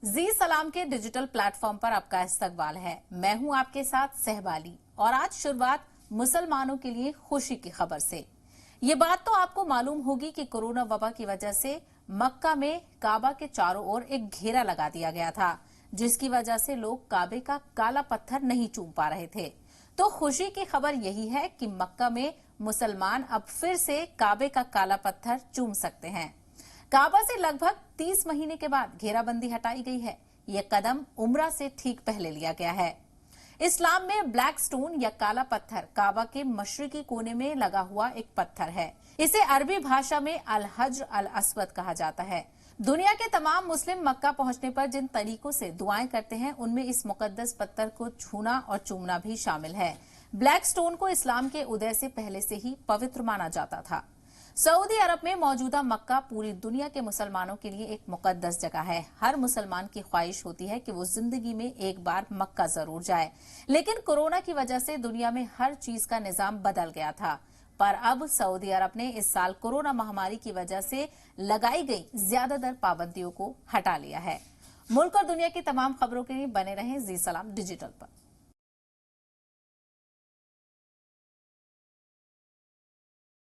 जी सलाम के digital platform पर आपका इस्तकबाल है। मैं हूं आपके साथ सहबाली और आज शुरुआत मुसलमानों के लिए खुशी की खबर से। ये बात तो आपको मालूम होगी कि कोरोना वबा की वजह से मक्का में काबा के चारों ओर एक घेरा लगा दिया गया था, जिसकी वजह से लोग काबे का काला पत्थर नहीं चूम पा रहे थे। तो खुशी की खबर यही है कि मक्का में मुसलमान अब फिर से काबे का काला पत्थर चूम सकते हैं। काबा से लगभग 30 महीने के बाद घेराबंदी हटाई गई है। यह कदम उम्रा से ठीक पहले लिया गया है। इस्लाम में ब्लैक स्टोन या काला पत्थर काबा के मशरिकी कोने में लगा हुआ एक पत्थर है। इसे अरबी भाषा में अल हज्र अल अस्वद कहा जाता है। दुनिया के तमाम मुस्लिम मक्का पहुंचने पर जिन तरीकों से दुआएं करते हैं, उनमें इस मुकद्दस पत्थर को छूना और चूमना भी शामिल है। ब्लैक स्टोन को इस्लाम के उदय से पहले से ही पवित्र माना जाता था। सऊदी अरब में मौजूदा मक्का पूरी दुनिया के मुसलमानों के लिए एक मुकद्दस जगह है। हर मुसलमान की ख्वाहिश होती है कि वो जिंदगी में एक बार मक्का जरूर जाए, लेकिन कोरोना की वजह से दुनिया में हर चीज का निजाम बदल गया था। पर अब सऊदी अरब ने इस साल कोरोना महामारी की वजह से लगाई गई ज्यादातर पाबंदियों को हटा लिया है। मुल्क और दुनिया की तमाम खबरों के लिए बने रहें जी सलाम डिजिटल पर।